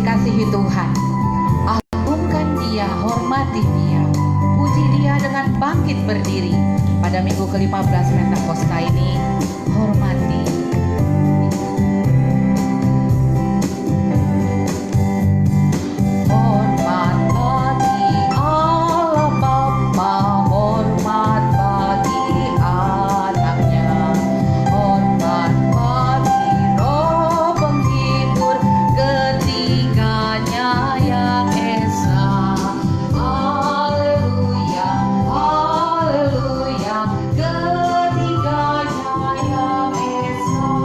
dikasihi Tuhan. Agungkan Dia, hormati Dia, puji Dia dengan bangkit berdiri. Pada minggu ke-15 Pentakosta ini, hormati. Hormat bagi Allah Bapa, hormat bagi anaknya, hormat bagi Roh penghibur ketiganya yang esa. Haleluya, haleluya, ketiganya yang esa.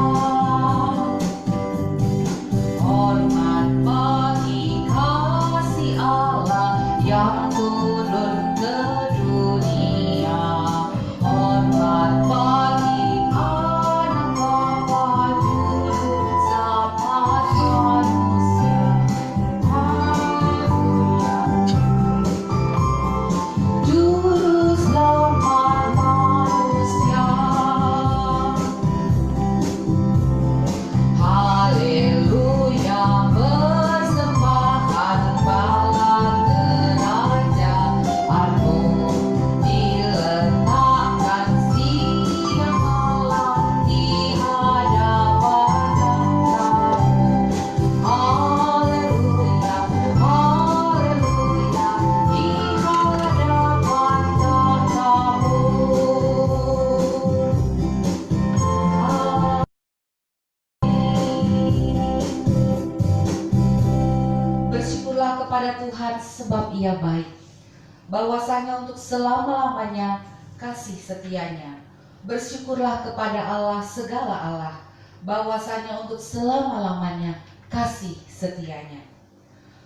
Hormat bagi kasih Allah yang turun ke dunia, hormat bagi anak Bapa juru selamat manusia. Haleluya, juru selamat manusia. Haleluya, persembahan bala kerajaanmu diletakkan siang malam di hadapan kamu. Haleluya, haleluya, di hadapan kamu. Bersyukurlah kepada Tuhan sebab Ia baik, bahwasanya untuk selama-lamanya kasih setianya. Bersyukurlah kepada Allah segala Allah, bahwasanya untuk selama-lamanya kasih setianya.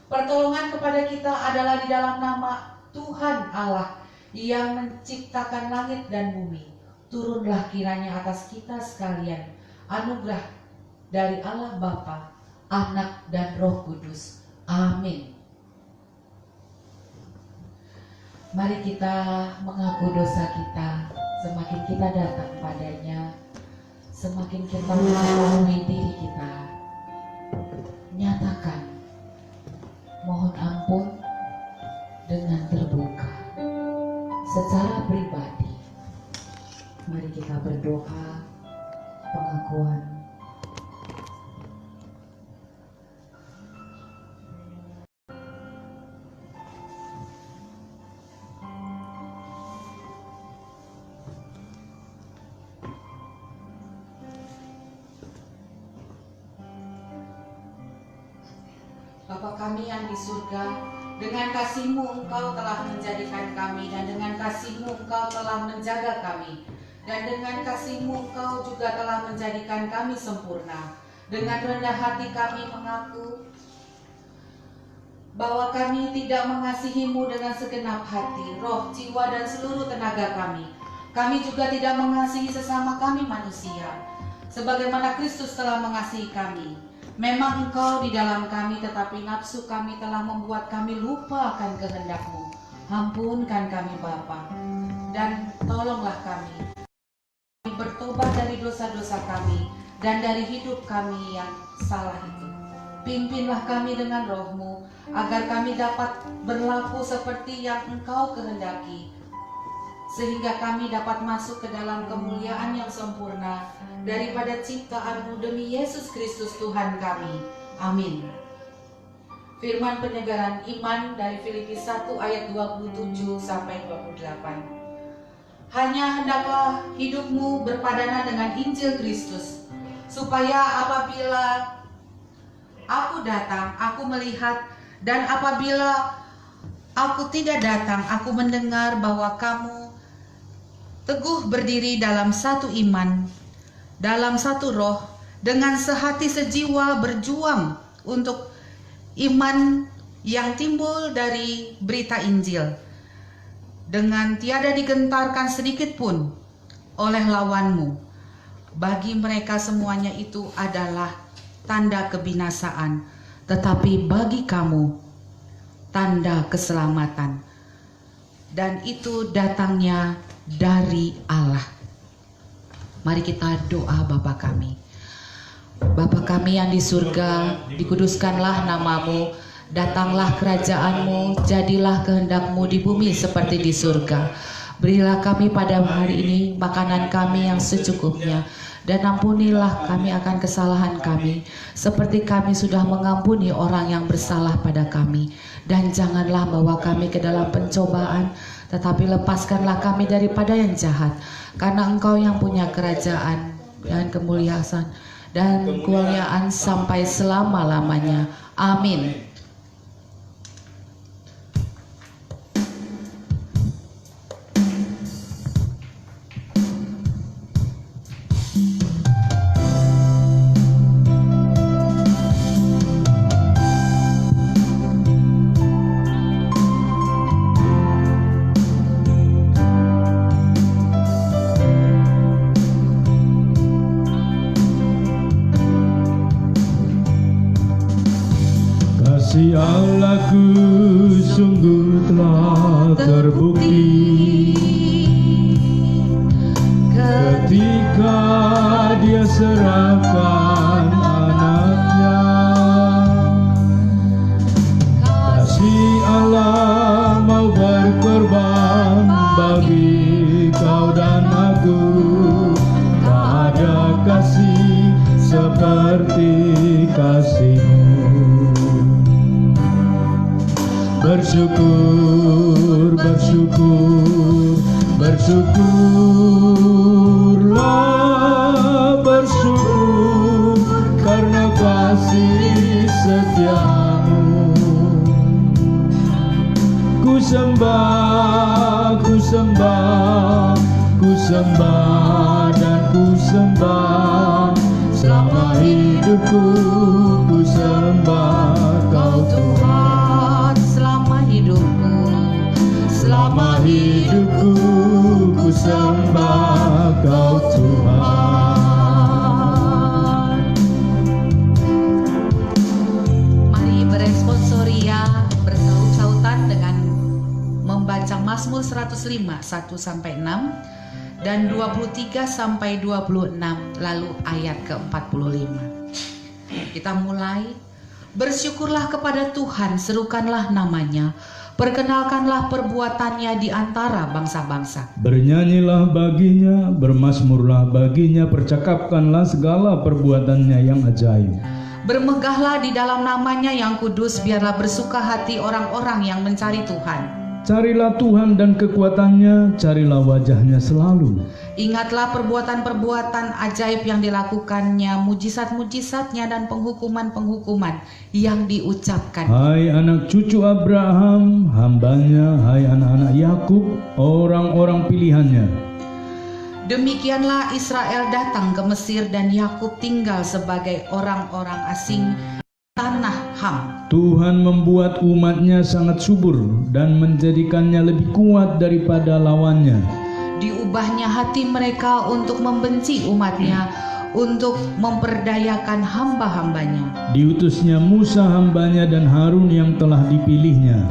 Pertolongan kepada kita adalah di dalam nama Tuhan Allah yang menciptakan langit dan bumi. Turunlah kiranya atas kita sekalian anugerah dari Allah Bapa, Anak dan Roh Kudus. Amin. Mari kita mengaku dosa kita. Semakin kita datang padanya, semakin kita mengakui diri kita. Nyatakan mohon ampun dengan terbuka secara pribadi. Mari kita berdoa pengakuan. Bapa kami yang di surga, dengan kasih-Mu Engkau telah menjadikan kami, dan dengan kasih-Mu Engkau telah menjaga kami, dan dengan kasih-Mu Engkau juga telah menjadikan kami sempurna. Dengan rendah hati kami mengaku bahwa kami tidak mengasihi-Mu dengan segenap hati, roh, jiwa, dan seluruh tenaga kami. Kami juga tidak mengasihi sesama kami manusia, sebagaimana Kristus telah mengasihi kami. Memang Engkau di dalam kami, tetapi nafsu kami telah membuat kami lupa akan kehendak-Mu. Ampunkan kami Bapa, dan tolonglah kami bertobat dari dosa-dosa kami dan dari hidup kami yang salah itu. Pimpinlah kami dengan Roh-Mu, agar kami dapat berlaku seperti yang Engkau kehendaki, sehingga kami dapat masuk ke dalam kemuliaan yang sempurna daripada ciptaan-Mu demi Yesus Kristus Tuhan kami. Amin. Firman penyegaran iman dari Filipi 1 ayat 27 sampai 28. Hanya hendaklah hidupmu berpadanan dengan Injil Kristus, supaya apabila aku datang, aku melihat, dan apabila aku tidak datang, aku mendengar bahwa kamu teguh berdiri dalam satu iman, dalam satu roh, dengan sehati sejiwa berjuang untuk iman yang timbul dari berita Injil, dengan tiada digentarkan sedikit pun oleh lawanmu. Bagi mereka semuanya itu adalah tanda kebinasaan, tetapi bagi kamu tanda keselamatan, dan itu datangnya dari Allah. Mari kita doa Bapa kami. Bapa kami yang di surga, dikuduskanlah namamu, datanglah kerajaanmu, jadilah kehendakmu di bumi seperti di surga. Berilah kami pada hari ini makanan kami yang secukupnya, dan ampunilah kami akan kesalahan kami, seperti kami sudah mengampuni orang yang bersalah pada kami. Dan janganlah bawa kami ke dalam pencobaan, tetapi lepaskanlah kami daripada yang jahat. Karena Engkau yang punya kerajaan dan kemuliaan dan kemuliaan sampai selama-lamanya. Amin. Kasih Allahku sungguh telah terbukti ketika Dia serahkan anaknya. Kasih Allah mau berkorban bagi kau dan aku. Tak ada kasih seperti kasih-Mu. Bersyukur, bersyukur, bersyukurlah, bersyukur karena kasih setia-Mu. Ku sembah, ku sembah, ku sembah dan ku sembah. Selama hidupku ku sembah Kau Tuhan. Selama hidupku ku sembah Kau Tuhan. Mari beresponsoria bersaut-sautan dengan membaca Mazmur 105 1-6 dan 23-26 lalu ayat ke-45. Kita mulai. Bersyukurlah kepada Tuhan, serukanlah namanya. Perkenalkanlah perbuatannya di antara bangsa-bangsa. Bernyanyilah baginya, bermazmurlah baginya, percakapkanlah segala perbuatannya yang ajaib. Bermegahlah di dalam namanya yang kudus, biarlah bersuka hati orang-orang yang mencari Tuhan. Carilah Tuhan dan kekuatannya, carilah wajahnya selalu. Ingatlah perbuatan-perbuatan ajaib yang dilakukannya, mujizat-mujizatnya dan penghukuman-penghukuman yang diucapkan. Hai anak cucu Abraham, hambanya, hai anak-anak Yakub, orang-orang pilihannya. Demikianlah Israel datang ke Mesir dan Yakub tinggal sebagai orang-orang asing tanah Ham. Tuhan membuat umatnya sangat subur dan menjadikannya lebih kuat daripada lawannya. Diubahnya hati mereka untuk membenci umatnya, untuk memperdayakan hamba-hambanya. Diutusnya Musa hambanya dan Harun yang telah dipilihnya,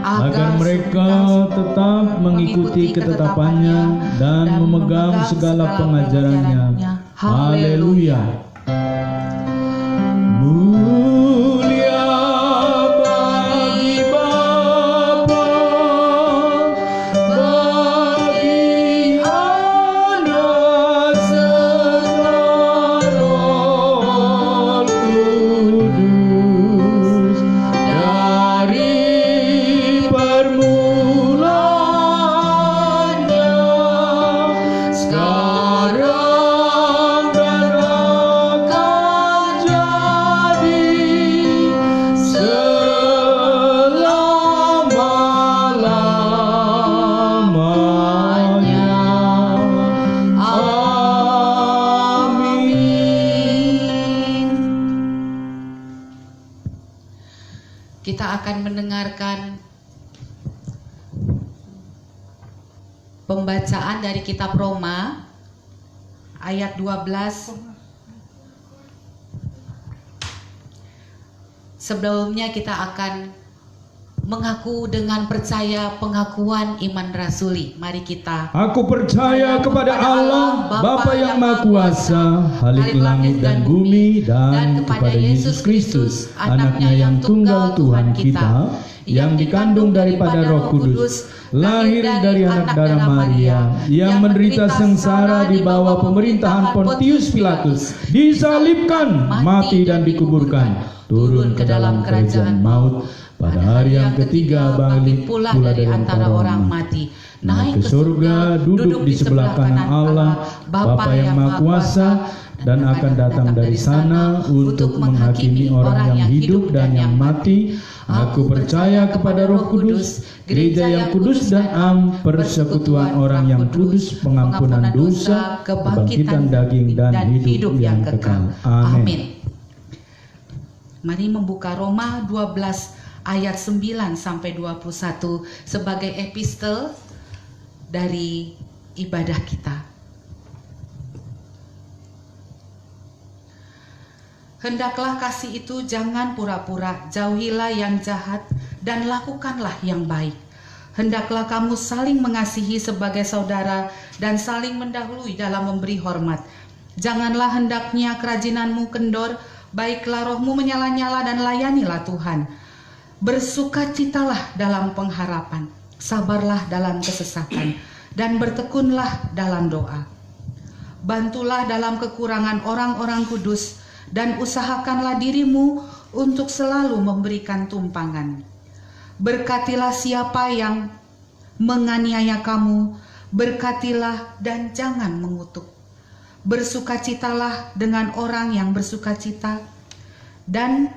agar mereka tetap mengikuti ketetapannya dan memegang segala pengajarannya. Haleluya. Mulia bagi Bapa, bagi Anak serta Roh Kudus, dari permulaannya, sekarang dan akan jadi selama-lamanya. Amin. Kita akan mendengarkan pembacaan dari kitab Roma ayat 12. Sebelumnya kita akan mengaku dengan percaya pengakuan iman rasuli. Mari kita. Aku percaya kepada Allah, Bapa yang Maha Kuasa, Khalik langit dan bumi, dan kepada Yesus Kristus, anaknya yang tunggal Tuhan kita, yang dikandung daripada Roh Kudus, lahir dari anak darah Maria, yang menderita sengsara di bawah pemerintahan Pontius Pilatus, disalibkan, mati dan dikuburkan, turun ke dalam kerajaan maut, pada hari yang ketiga balik pula dari antara orang mati, naik ke surga, duduk di sebelah kanan Allah, Bapa yang Maha Kuasa, dan akan datang dari sana untuk menghakimi orang yang hidup dan yang mati. Aku percaya kepada Roh Kudus, gereja yang kudus dan am, persekutuan orang yang kudus, pengampunan dosa, kebangkitan daging dan hidup yang kekal. Amin. Mari membuka Roma 12 ayat 9 sampai 21 sebagai epistel dari ibadah kita. Hendaklah kasih itu jangan pura-pura, jauhilah yang jahat dan lakukanlah yang baik. Hendaklah kamu saling mengasihi sebagai saudara dan saling mendahului dalam memberi hormat. Janganlah hendaknya kerajinanmu kendor, baiklah rohmu menyala-nyala dan layanilah Tuhan. Bersukacitalah dalam pengharapan, sabarlah dalam kesesakan, dan bertekunlah dalam doa. Bantulah dalam kekurangan orang-orang kudus, dan usahakanlah dirimu untuk selalu memberikan tumpangan. Berkatilah siapa yang menganiaya kamu, berkatilah dan jangan mengutuk. Bersukacitalah dengan orang yang bersukacita, dan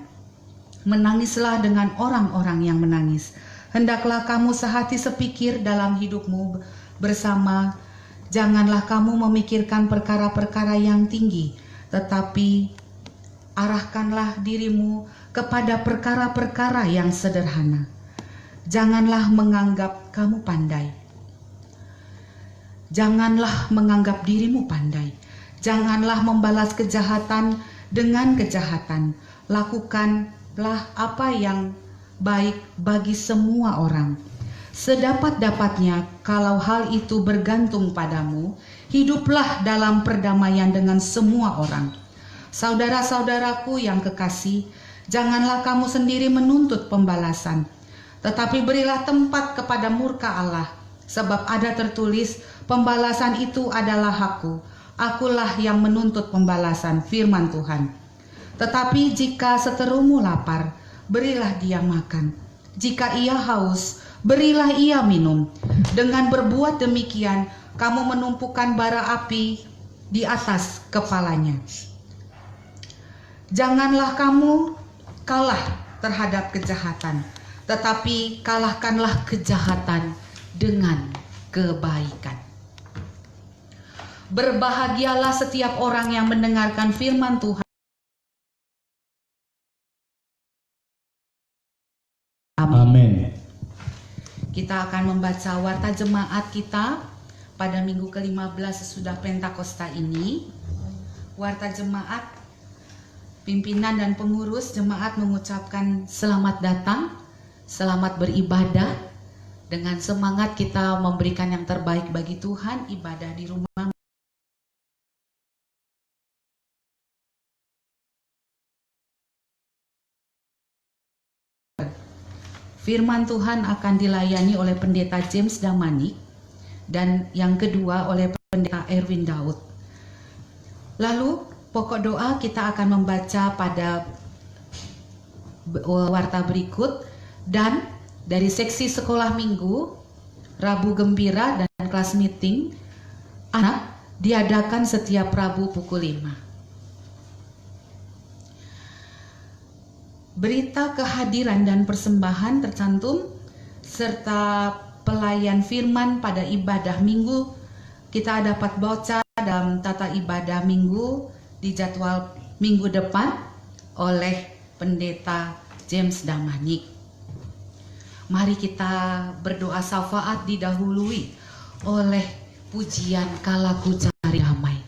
menangislah dengan orang-orang yang menangis. Hendaklah kamu sehati sepikir dalam hidupmu bersama. Janganlah kamu memikirkan perkara-perkara yang tinggi, tetapi arahkanlah dirimu kepada perkara-perkara yang sederhana. Janganlah menganggap kamu pandai. Janganlah menganggap dirimu pandai. Janganlah membalas kejahatan dengan kejahatan. Lakukanlah apa yang baik bagi semua orang. Sedapat-dapatnya, kalau hal itu bergantung padamu, hiduplah dalam perdamaian dengan semua orang. Saudara-saudaraku yang kekasih, janganlah kamu sendiri menuntut pembalasan, tetapi berilah tempat kepada murka Allah, sebab ada tertulis, pembalasan itu adalah hakku, akulah yang menuntut pembalasan, firman Tuhan. Tetapi jika seterumu lapar, berilah dia makan. Jika ia haus, berilah ia minum. Dengan berbuat demikian, kamu menumpukan bara api di atas kepalanya. Janganlah kamu kalah terhadap kejahatan, tetapi kalahkanlah kejahatan dengan kebaikan. Berbahagialah setiap orang yang mendengarkan firman Tuhan. Amin. Kita akan membaca warta jemaat kita pada minggu ke-15 sesudah Pentakosta ini. Warta jemaat, pimpinan dan pengurus jemaat mengucapkan selamat datang, selamat beribadah. Dengan semangat kita memberikan yang terbaik bagi Tuhan, ibadah di rumah. Firman Tuhan akan dilayani oleh Pendeta James Damanik dan yang kedua oleh Pendeta Erwin Daud. Lalu pokok doa kita akan membaca pada warta berikut, dan dari seksi sekolah minggu, Rabu Gembira dan kelas meeting anak diadakan setiap Rabu pukul 5. Berita kehadiran dan persembahan tercantum, serta pelayan firman pada ibadah minggu kita dapat baca dalam tata ibadah minggu di jadwal minggu depan oleh Pendeta James Damanik. Mari kita berdoa syafaat didahului oleh pujian Kalaku Cari Damai.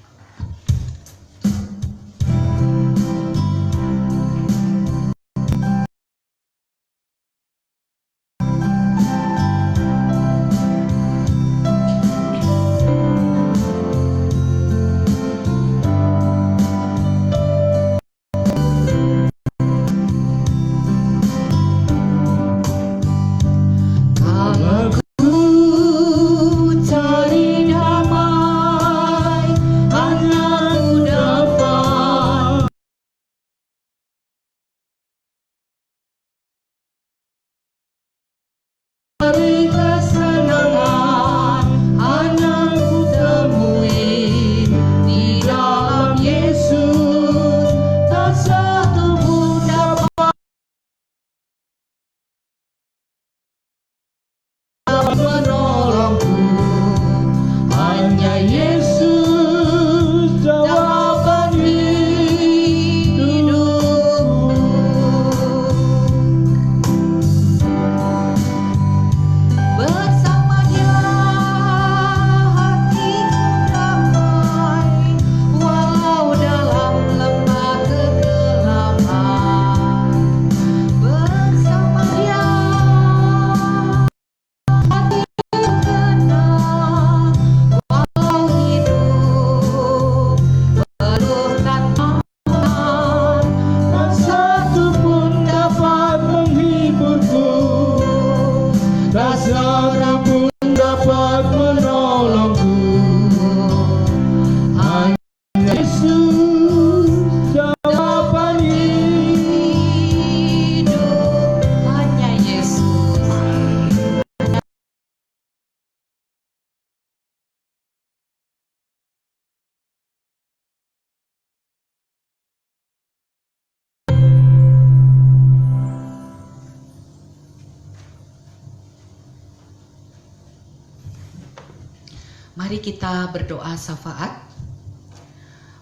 Mari kita berdoa syafaat.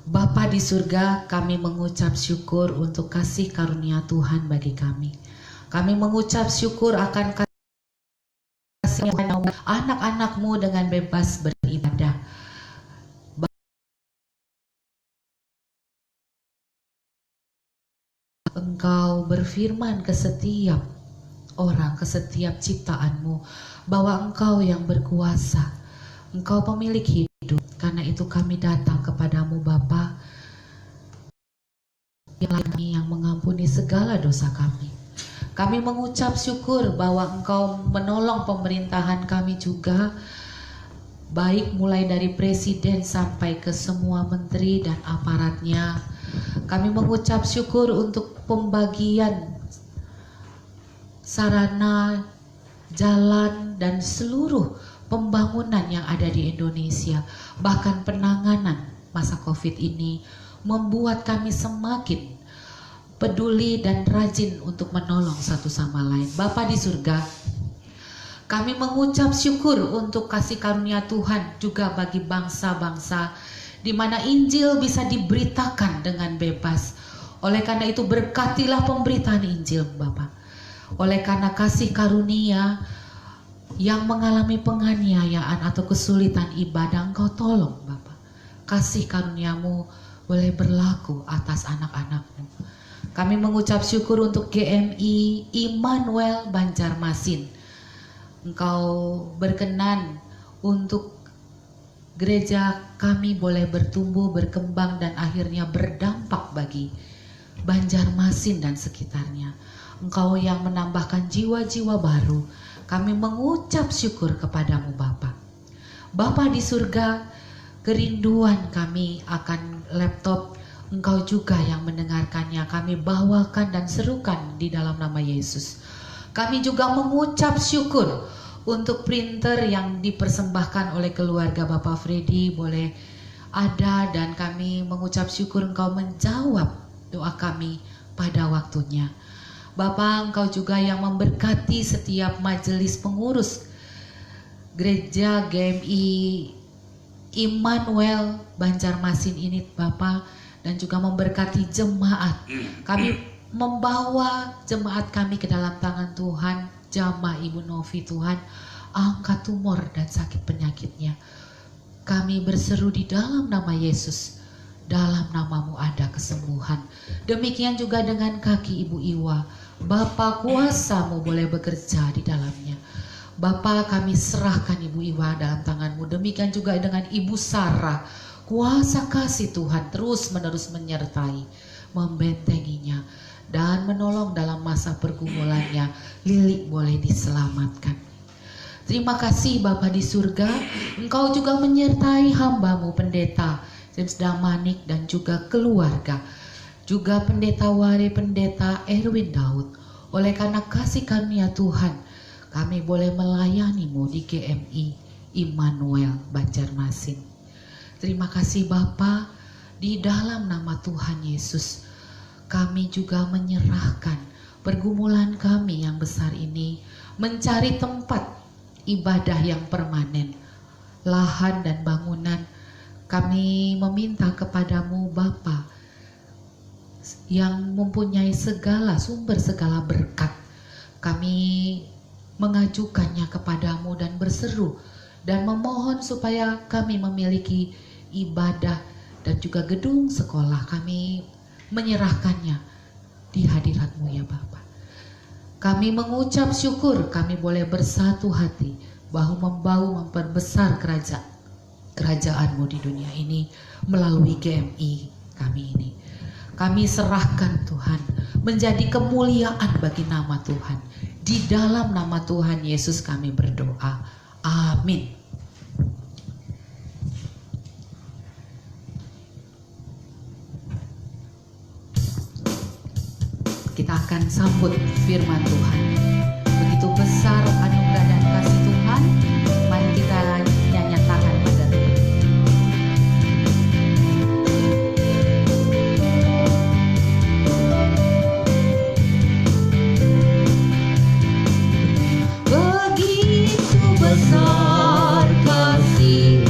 Bapa di surga, kami mengucap syukur untuk kasih karunia Tuhan bagi kami. Kami mengucap syukur akan kasih anak-anak-Mu dengan bebas beribadah. Engkau berfirman ke setiap orang, ke setiap ciptaan-Mu, bahwa Engkau yang berkuasa, Engkau pemilik hidup. Karena itu kami datang kepadamu Bapa, yang mengampuni segala dosa kami. Kami mengucap syukur bahwa Engkau menolong pemerintahan kami juga, baik mulai dari presiden sampai ke semua menteri dan aparatnya. Kami mengucap syukur untuk pembagian sarana, jalan, dan seluruh pembangunan yang ada di Indonesia. Bahkan penanganan masa COVID ini membuat kami semakin peduli dan rajin untuk menolong satu sama lain. Bapa di surga, kami mengucap syukur untuk kasih karunia Tuhan juga bagi bangsa-bangsa di mana Injil bisa diberitakan dengan bebas. Oleh karena itu berkatilah pemberitaan Injil Bapa. Oleh karena kasih karunia yang mengalami penganiayaan atau kesulitan ibadah, Engkau tolong Bapa. Kasih karuniamu boleh berlaku atas anak-anak-Mu. Kami mengucap syukur untuk GMI Immanuel Banjarmasin. Engkau berkenan untuk gereja kami boleh bertumbuh, berkembang, dan akhirnya berdampak bagi Banjarmasin dan sekitarnya. Engkau yang menambahkan jiwa-jiwa baru. Kami mengucap syukur kepadamu Bapa. Bapa di surga, kerinduan kami akan laptop, Engkau juga yang mendengarkannya. Kami bawakan dan serukan di dalam nama Yesus. Kami juga mengucap syukur untuk printer yang dipersembahkan oleh keluarga Bapak Freddy boleh ada, dan kami mengucap syukur Engkau menjawab doa kami pada waktunya. Bapak, Engkau juga yang memberkati setiap majelis pengurus gereja GMI Immanuel Banjarmasin ini Bapak, dan juga memberkati jemaat. Kami membawa jemaat kami ke dalam tangan Tuhan. Jamah Ibu Novi Tuhan, angkat tumor dan sakit penyakitnya. Kami berseru di dalam nama Yesus, dalam namamu ada kesembuhan. Demikian juga dengan kaki Ibu Iwa, Bapa kuasamu boleh bekerja di dalamnya. Bapa, kami serahkan Ibu Iwa dalam tanganmu. Demikian juga dengan Ibu Sarah, kuasa kasih Tuhan terus menerus menyertai, membentenginya, dan menolong dalam masa pergumulannya. Lili boleh diselamatkan. Terima kasih Bapa di surga, Engkau juga menyertai hambamu Pendeta James Damanik dan juga keluarga, juga Pendeta Wari, Pendeta Erwin Daud. Oleh karena kasih karunia Tuhan, kami boleh melayanimu di GMI Immanuel Banjarmasin. Terima kasih Bapa, di dalam nama Tuhan Yesus, kami juga menyerahkan pergumulan kami yang besar ini, mencari tempat ibadah yang permanen, lahan dan bangunan. Kami meminta kepadamu Bapa yang mempunyai segala sumber segala berkat. Kami mengajukannya kepadamu dan berseru dan memohon supaya kami memiliki ibadah dan juga gedung sekolah. Kami menyerahkannya di hadirat-Mu ya Bapa. Kami mengucap syukur kami boleh bersatu hati bahu-membahu memperbesar kerajaan-Mu di dunia ini melalui GMI kami ini. Kami serahkan Tuhan menjadi kemuliaan bagi nama Tuhan. Di dalam nama Tuhan Yesus kami berdoa. Amin. Kita akan sambut firman Tuhan. Begitu besar anugerah dan kasih Tuhan. Mari kita nyatakan pada Tuhan. Begitu besar kasih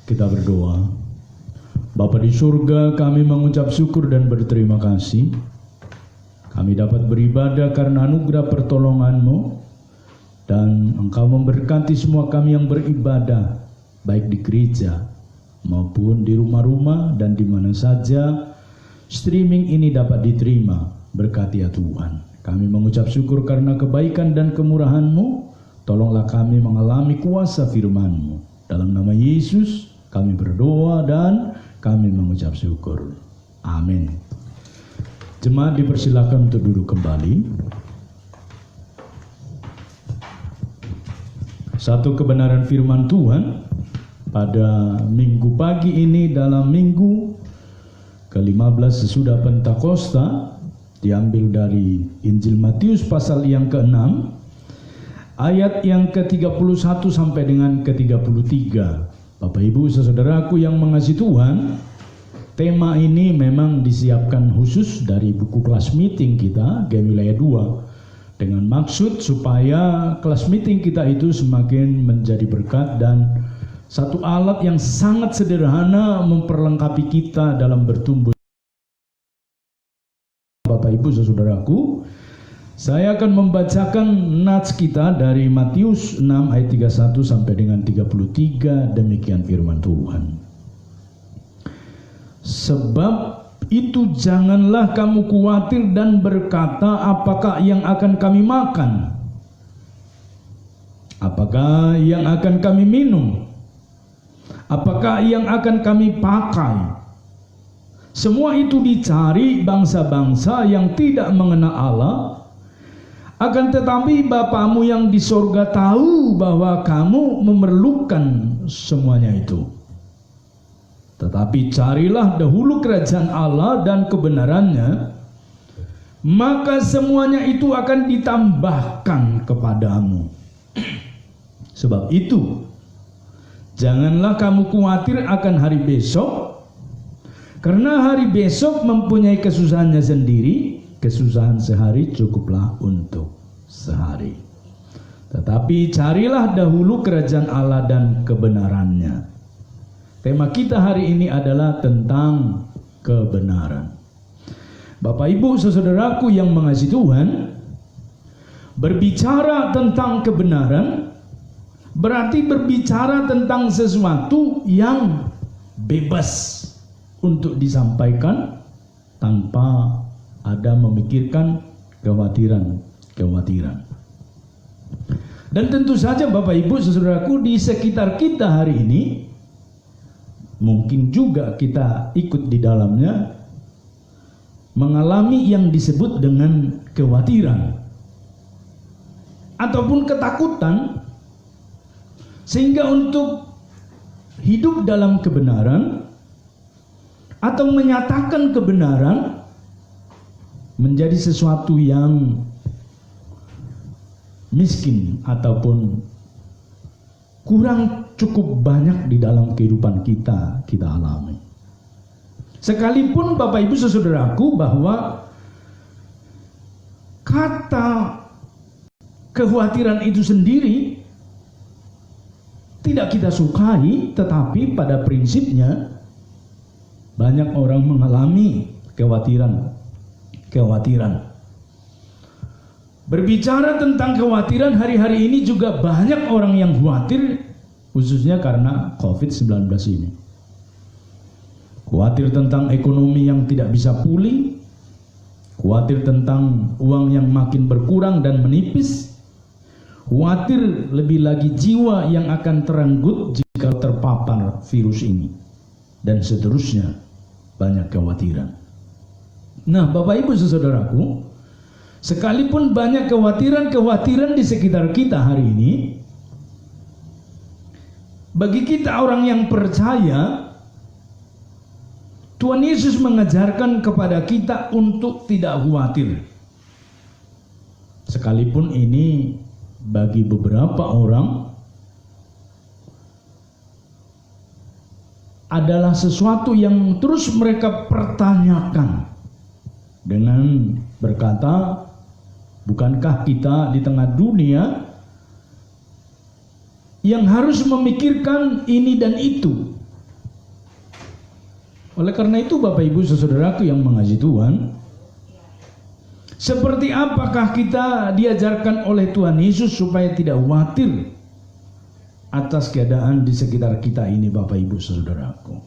Kita berdoa. Bapa di surga, kami mengucap syukur dan berterima kasih. Kami dapat beribadah karena anugerah pertolongan-Mu, dan Engkau memberkati semua kami yang beribadah, baik di gereja maupun di rumah-rumah dan di mana saja streaming ini dapat diterima. Berkati ya Tuhan. Kami mengucap syukur karena kebaikan dan kemurahan-Mu. Tolonglah kami mengalami kuasa firman-Mu. Dalam nama Yesus kami berdoa dan kami mengucap syukur. Amin. Jemaat dipersilakan untuk duduk kembali. Satu kebenaran firman Tuhan pada minggu pagi ini dalam minggu ke-15 sesudah Pentakosta, diambil dari Injil Matius pasal yang ke-6 ayat yang ke-31 sampai dengan ke-33. Bapak Ibu saudaraku yang mengasihi Tuhan, tema ini memang disiapkan khusus dari buku kelas meeting kita G-Wilayah 2 dengan maksud supaya kelas meeting kita itu semakin menjadi berkat dan satu alat yang sangat sederhana memperlengkapi kita dalam bertumbuh. Bapak Ibu saudaraku, saya akan membacakan nats kita dari Matius 6 ayat 31 sampai dengan 33. Demikian firman Tuhan. Sebab itu janganlah kamu khawatir dan berkata, apakah yang akan kami makan? Apakah yang akan kami minum? Apakah yang akan kami pakai? Semua itu dicari bangsa-bangsa yang tidak mengenal Allah. Akan tetapi Bapamu yang di sorga tahu bahwa kamu memerlukan semuanya itu. Tetapi carilah dahulu kerajaan Allah dan kebenarannya, maka semuanya itu akan ditambahkan kepadamu. Sebab itu, janganlah kamu khawatir akan hari besok, karena hari besok mempunyai kesusahannya sendiri. Kesusahan sehari cukuplah untuk sehari. Tetapi carilah dahulu kerajaan Allah dan kebenarannya. Tema kita hari ini adalah tentang kebenaran. Bapak Ibu saudaraku yang mengasihi Tuhan, berbicara tentang kebenaran berarti berbicara tentang sesuatu yang bebas untuk disampaikan tanpa ada memikirkan kekhawatiran. Dan tentu saja Bapak Ibu saudaraku, di sekitar kita hari ini mungkin juga kita ikut di dalamnya mengalami yang disebut dengan kekhawatiran ataupun ketakutan, sehingga untuk hidup dalam kebenaran atau menyatakan kebenaran menjadi sesuatu yang miskin ataupun kurang cukup banyak di dalam kehidupan kita alami. Sekalipun Bapak Ibu saudaraku bahwa kata kekhawatiran itu sendiri tidak kita sukai, tetapi pada prinsipnya banyak orang mengalami kekhawatiran. Berbicara tentang kekhawatiran, hari-hari ini juga banyak orang yang khawatir, khususnya karena COVID-19 ini. Khawatir tentang ekonomi yang tidak bisa pulih, khawatir tentang uang yang makin berkurang dan menipis, khawatir lebih lagi jiwa yang akan terenggut jika terpapar virus ini, dan seterusnya. Banyak kekhawatiran. Nah, Bapak Ibu saudaraku, sekalipun banyak kekhawatiran di sekitar kita hari ini, bagi kita orang yang percaya, Tuhan Yesus mengajarkan kepada kita untuk tidak khawatir. Sekalipun ini bagi beberapa orang adalah sesuatu yang terus mereka pertanyakan dengan berkata, bukankah kita di tengah dunia yang harus memikirkan ini dan itu, Oleh karena itu Bapak Ibu saudaraku yang mengasihi Tuhan, seperti apakah kita diajarkan oleh Tuhan Yesus supaya tidak khawatir atas keadaan di sekitar kita ini Bapak Ibu saudaraku.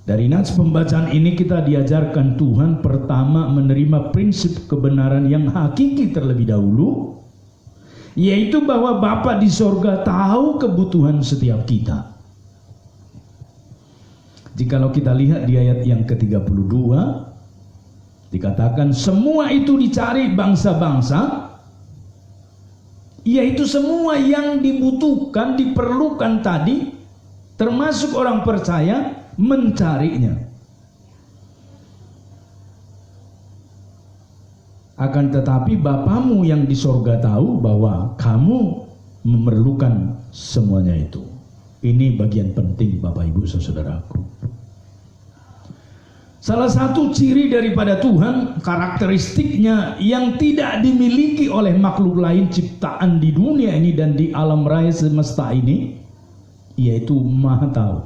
Dari nats pembacaan ini kita diajarkan Tuhan pertama menerima prinsip kebenaran yang hakiki terlebih dahulu, yaitu bahwa Bapa di sorga tahu kebutuhan setiap kita. Jikalau kita lihat di ayat yang ke-32, dikatakan semua itu dicari bangsa-bangsa, yaitu semua yang dibutuhkan, diperlukan tadi, termasuk orang percaya, mencarinya. Akan tetapi Bapamu yang di sorga tahu bahwa kamu memerlukan semuanya itu. Ini bagian penting Bapak Ibu saudaraku. Salah satu ciri daripada Tuhan, karakteristiknya yang tidak dimiliki oleh makhluk lain ciptaan di dunia ini dan di alam raya semesta ini, yaitu Maha Tahu.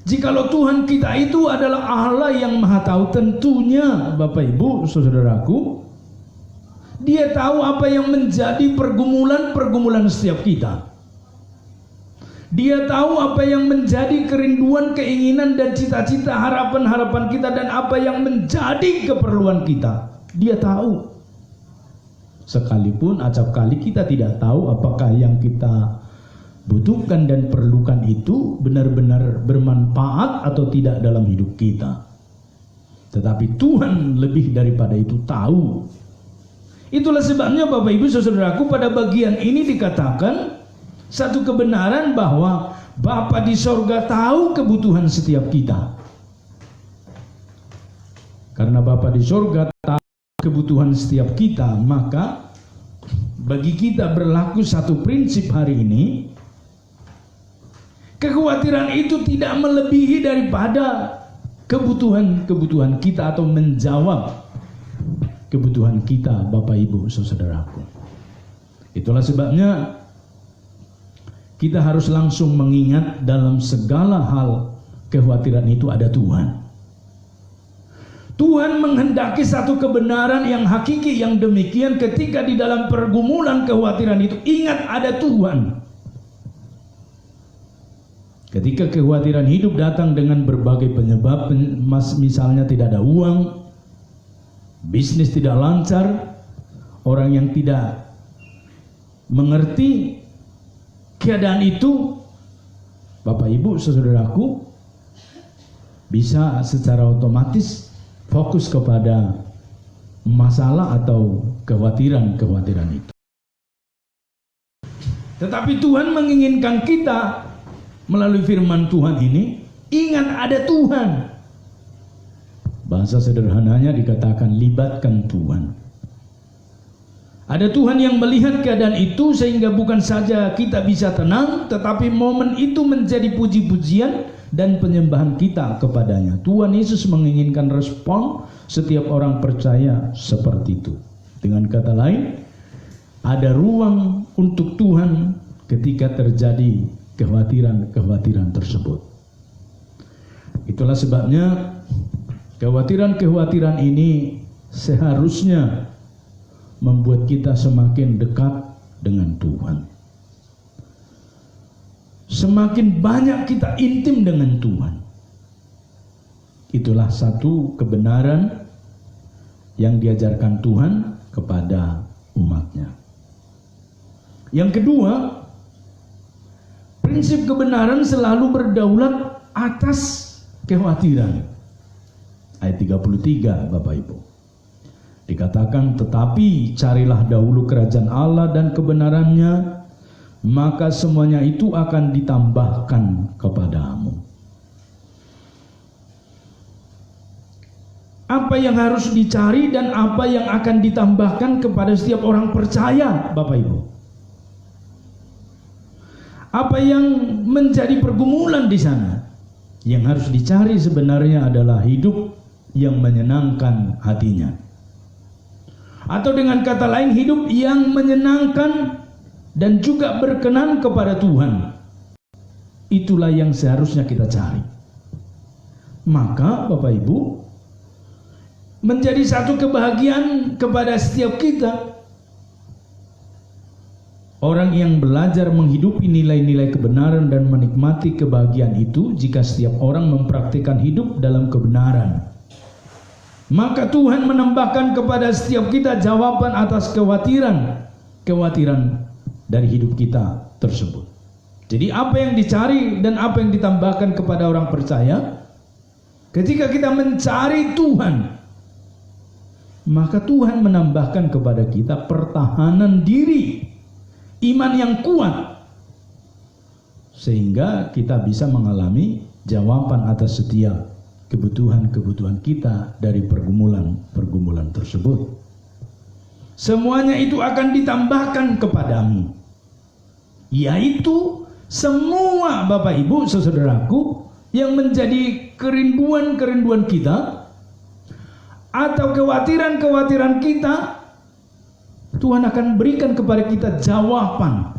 Jikalau Tuhan kita itu adalah Allah yang Maha Tahu, tentunya Bapak Ibu saudaraku, Dia tahu apa yang menjadi pergumulan-pergumulan setiap kita. Dia tahu apa yang menjadi kerinduan, keinginan dan cita-cita, harapan-harapan kita, dan apa yang menjadi keperluan kita. Dia tahu. Sekalipun acap kali kita tidak tahu apakah yang kita butuhkan dan perlukan itu benar-benar bermanfaat atau tidak dalam hidup kita. Tetapi Tuhan lebih daripada itu tahu. Itulah sebabnya Bapak Ibu saudaraku, pada bagian ini dikatakan satu kebenaran bahwa Bapa di sorga tahu kebutuhan setiap kita. Karena Bapa di sorga tahu kebutuhan setiap kita, maka bagi kita berlaku satu prinsip hari ini. Kekhawatiran itu tidak melebihi daripada kebutuhan-kebutuhan kita atau menjawab kebutuhan kita Bapak Ibu saudaraku. Itulah sebabnya kita harus langsung mengingat dalam segala hal kekhawatiran itu ada Tuhan. Tuhan menghendaki satu kebenaran yang hakiki yang demikian ketika di dalam pergumulan kekhawatiran itu ingat ada Tuhan. Ketika kekhawatiran hidup datang dengan berbagai penyebab, misalnya tidak ada uang, bisnis tidak lancar, orang yang tidak mengerti keadaan itu, Bapak Ibu saudaraku bisa secara otomatis fokus kepada masalah atau kekhawatiran itu. Tetapi Tuhan menginginkan kita melalui firman Tuhan ini, ingat ada Tuhan. Bahasa sederhananya dikatakan libatkan Tuhan. Ada Tuhan yang melihat keadaan itu sehingga bukan saja kita bisa tenang, tetapi momen itu menjadi puji-pujian dan penyembahan kita kepadanya. Tuhan Yesus menginginkan respon setiap orang percaya seperti itu. Dengan kata lain, ada ruang untuk Tuhan ketika terjadi kekhawatiran-kekhawatiran tersebut. Itulah sebabnya kekhawatiran-kekhawatiran ini seharusnya membuat kita semakin dekat dengan Tuhan. Semakin banyak kita intim dengan Tuhan. Itulah satu kebenaran yang diajarkan Tuhan kepada umatnya. Yang kedua, prinsip kebenaran selalu berdaulat atas kekhawatiran. Ayat 33 Bapak Ibu. Dikatakan, tetapi carilah dahulu kerajaan Allah dan kebenarannya, maka semuanya itu akan ditambahkan kepadamu. Apa yang harus dicari dan apa yang akan ditambahkan kepada setiap orang percaya, Bapak Ibu? Apa yang menjadi pergumulan di sana? Yang harus dicari sebenarnya adalah hidup yang menyenangkan hatinya. Atau dengan kata lain, hidup yang menyenangkan dan juga berkenan kepada Tuhan. itulah yang seharusnya kita cari. Maka Bapak Ibu, menjadi satu kebahagiaan kepada setiap kita, orang yang belajar menghidupi nilai-nilai kebenaran dan menikmati kebahagiaan itu jika setiap orang mempraktikkan hidup dalam kebenaran. Maka Tuhan menambahkan kepada setiap kita jawaban atas kekhawatiran dari hidup kita tersebut. Jadi apa yang dicari dan apa yang ditambahkan kepada orang percaya, ketika kita mencari Tuhan, maka Tuhan menambahkan kepada kita pertahanan diri, iman yang kuat, sehingga kita bisa mengalami jawaban atas setiap kebutuhan-kebutuhan kita dari pergumulan-pergumulan tersebut. Semuanya itu akan ditambahkan kepadamu, yaitu semua Bapak Ibu saudaraku yang menjadi kerinduan-kerinduan kita atau kekhawatiran-kekhawatiran kita, Tuhan akan berikan kepada kita jawaban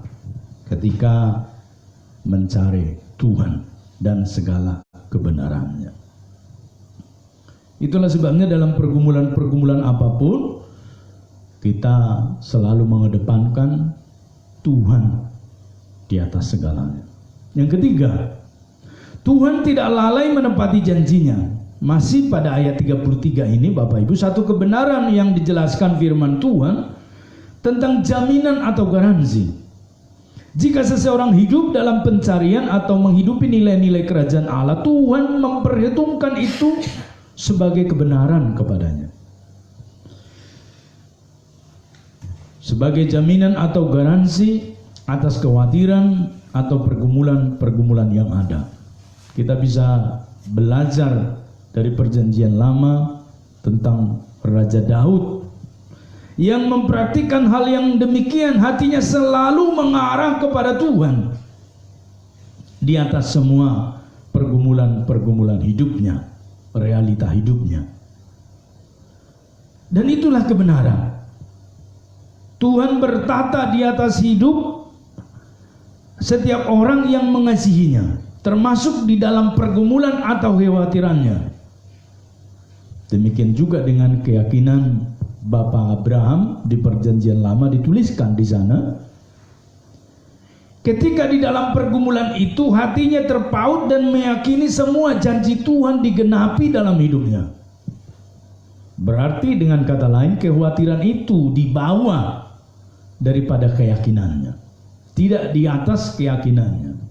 ketika mencari Tuhan dan segala kebenarannya. Itulah sebabnya dalam pergumulan-pergumulan apapun, kita selalu mengedepankan Tuhan di atas segalanya. Yang ketiga, Tuhan tidak lalai menepati janjinya. Masih pada ayat 33 ini Bapak Ibu, satu kebenaran yang dijelaskan firman Tuhan tentang jaminan atau garansi. Jika seseorang hidup dalam pencarian atau menghidupi nilai-nilai kerajaan Allah, Tuhan memperhitungkan itu sebagai kebenaran kepadanya, sebagai jaminan atau garansi atas kekhawatiran atau pergumulan-pergumulan yang ada. Kita bisa belajar dari perjanjian lama tentang Raja Daud yang mempraktikkan hal yang demikian. Hatinya selalu mengarah kepada Tuhan di atas semua pergumulan-pergumulan hidupnya, realita hidupnya. Dan itulah kebenaran. Tuhan bertata di atas hidup setiap orang yang mengasihinya, termasuk di dalam pergumulan atau kekhawatirannya. Demikian juga dengan keyakinan Bapak Abraham di perjanjian lama dituliskan di sana. Ketika di dalam pergumulan itu hatinya terpaut dan meyakini semua janji Tuhan digenapi dalam hidupnya. Berarti dengan kata lain, kekhawatiran itu di bawah daripada keyakinannya, tidak di atas keyakinannya.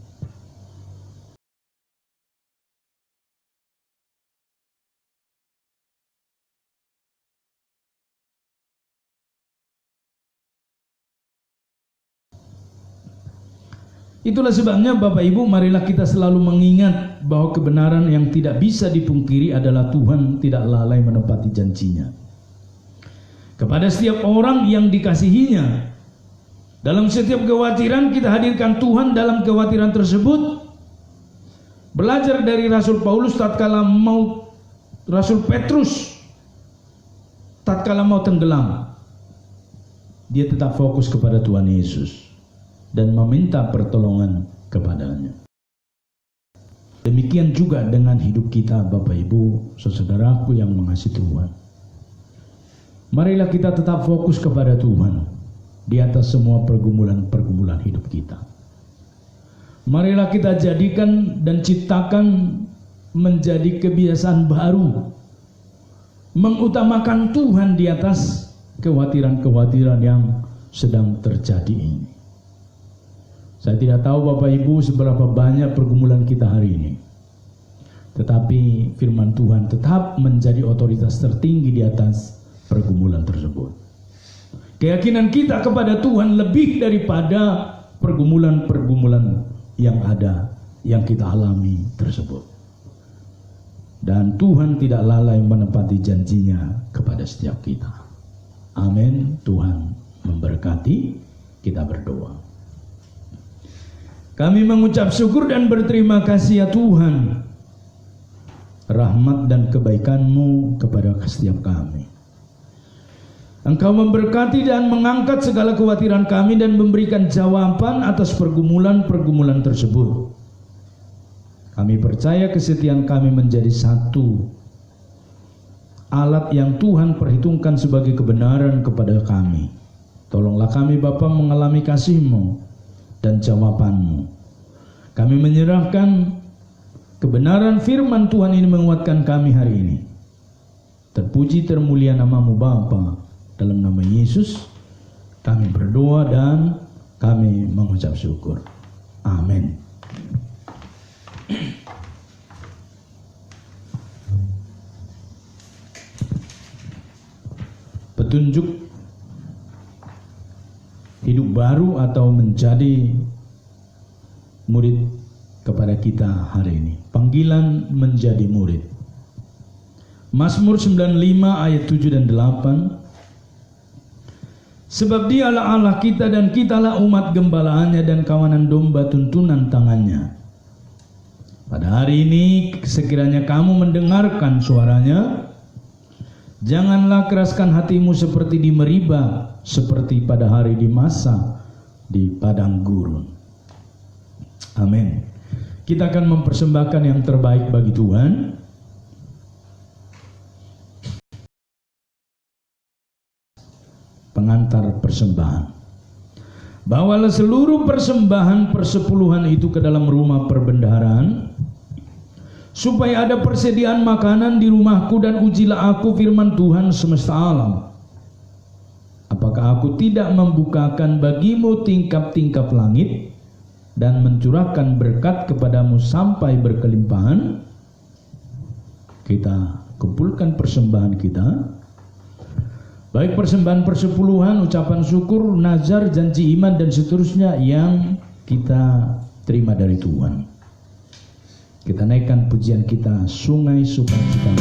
Itulah sebabnya Bapak Ibu, marilah kita selalu mengingat bahwa kebenaran yang tidak bisa dipungkiri adalah Tuhan tidak lalai menepati janjinya kepada setiap orang yang dikasihinya. Dalam setiap kekhawatiran kita hadirkan Tuhan dalam kekhawatiran tersebut. Belajar dari Rasul Paulus tatkala mau Rasul Petrus tatkala mau tenggelam, dia tetap fokus kepada Tuhan Yesus dan meminta pertolongan kepadanya. Demikian juga dengan hidup kita Bapak Ibu, saudaraku yang mengasihi Tuhan. Marilah kita tetap fokus kepada Tuhan di atas semua pergumulan-pergumulan hidup kita. Marilah kita jadikan dan ciptakan menjadi kebiasaan baru, mengutamakan Tuhan di atas kekhawatiran-kekhawatiran yang sedang terjadi ini. Saya tidak tahu Bapak Ibu seberapa banyak pergumulan kita hari ini, tetapi firman Tuhan tetap menjadi otoritas tertinggi di atas pergumulan tersebut. Keyakinan kita kepada Tuhan lebih daripada pergumulan-pergumulan yang ada, yang kita alami tersebut. Dan Tuhan tidak lalai menepati janjinya kepada setiap kita. Amin. Tuhan memberkati. Kita berdoa. Kami mengucap syukur dan berterima kasih ya Tuhan, rahmat dan kebaikan-Mu kepada setiap kami. Engkau memberkati dan mengangkat segala kekhawatiran kami dan memberikan jawaban atas pergumulan-pergumulan tersebut. Kami percaya kesetiaan kami menjadi satu alat yang Tuhan perhitungkan sebagai kebenaran kepada kami. Tolonglah kami Bapa mengalami kasih-Mu dan jawaban-Mu. Kami menyerahkan kebenaran firman Tuhan ini menguatkan kami hari ini. Terpuji termulia nama-Mu Bapa. Dalam nama Yesus kami berdoa dan kami mengucap syukur. Amin. Petunjuk hidup baru atau menjadi murid kepada kita hari ini. Panggilan menjadi murid. Mazmur 95 ayat 7 dan 8. Sebab Dialah Allah kita dan kitalah umat gembalaannya dan kawanan domba tuntunan tangannya. Pada hari ini sekiranya kamu mendengarkan suaranya, janganlah keraskan hatimu seperti di Meriba, seperti pada hari di Masa di padang gurun. Amin. Kita akan mempersembahkan yang terbaik bagi Tuhan. Pengantar persembahan. Bawalah seluruh persembahan persepuluhan itu ke dalam rumah perbendaharaan, supaya ada persediaan makanan di rumahku, dan ujilah aku firman Tuhan semesta alam. Apakah aku tidak membukakan bagimu tingkap-tingkap langit dan mencurahkan berkat kepadamu sampai berkelimpahan? Kita kumpulkan persembahan kita, baik persembahan persepuluhan, ucapan syukur, nazar, janji iman, dan seterusnya yang kita terima dari Tuhan. Kita naikkan pujian kita, Sungai Sukacita.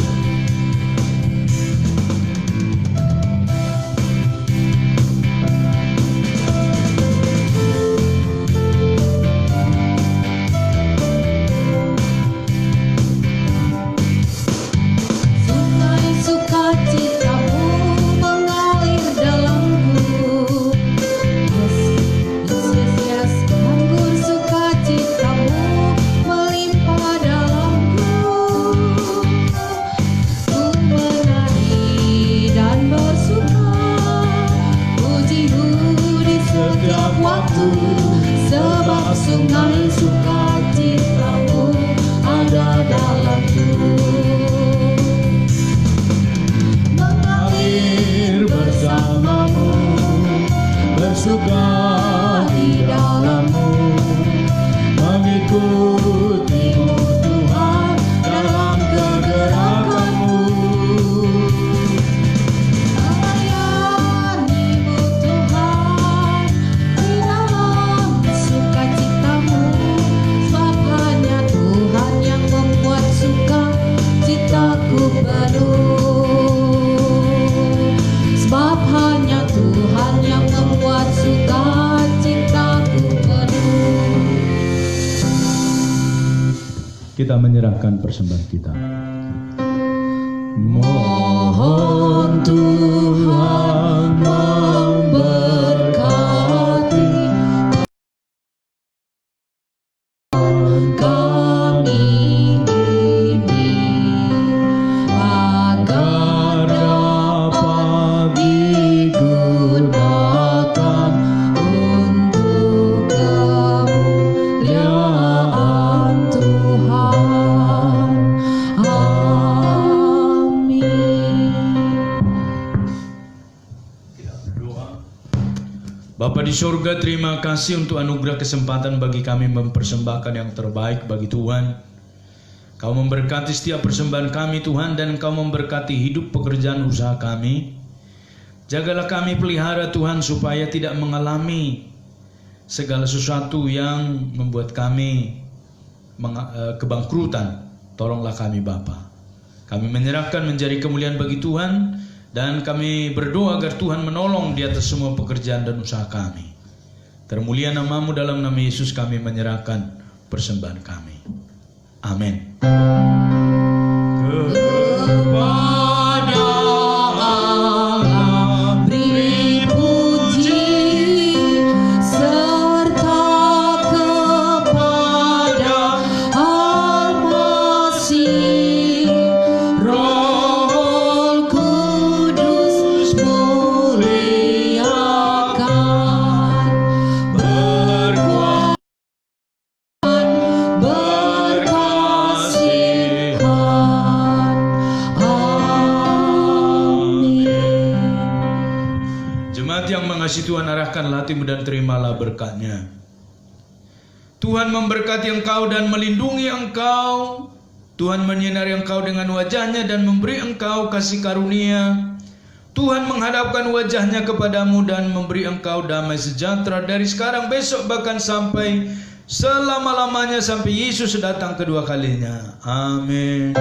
Kita menyerahkan persembahan kita. Mohon Tuhan memberkati kami ini, agar dapat digunakan untuk kemuliaan Tuhan. Bapa di surga, terima kasih untuk anugerah kesempatan bagi kami mempersembahkan yang terbaik bagi Tuhan. Kau memberkati setiap persembahan kami Tuhan, dan Kau memberkati hidup pekerjaan usaha kami. Jagalah kami, pelihara Tuhan, supaya tidak mengalami segala sesuatu yang membuat kami kebangkrutan. Tolonglah kami Bapa. Kami menyerahkan menjadi kemuliaan bagi Tuhan, dan kami berdoa agar Tuhan menolong di atas semua pekerjaan dan usaha kami. Termulia nama-Mu, dalam nama Yesus kami menyerahkan persembahan kami. Amin. Kepada Allah beri puji, serta kepada Allah kasih Tuhan arahkanlah hatimu dan terimalah berkat-Nya. Tuhan memberkati engkau dan melindungi engkau. Tuhan menyinari engkau dengan wajah-Nya dan memberi engkau kasih karunia. Tuhan menghadapkan wajah-Nya kepadamu dan memberi engkau damai sejahtera dari sekarang, besok, bahkan sampai selama-lamanya, sampai Yesus datang kedua kalinya. Amin.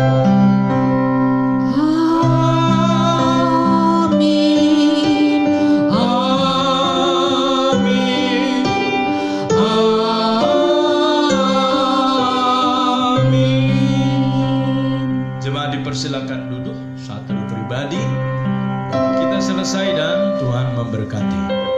Silakan duduk, saat teduh pribadi. Kita selesai dan Tuhan memberkati.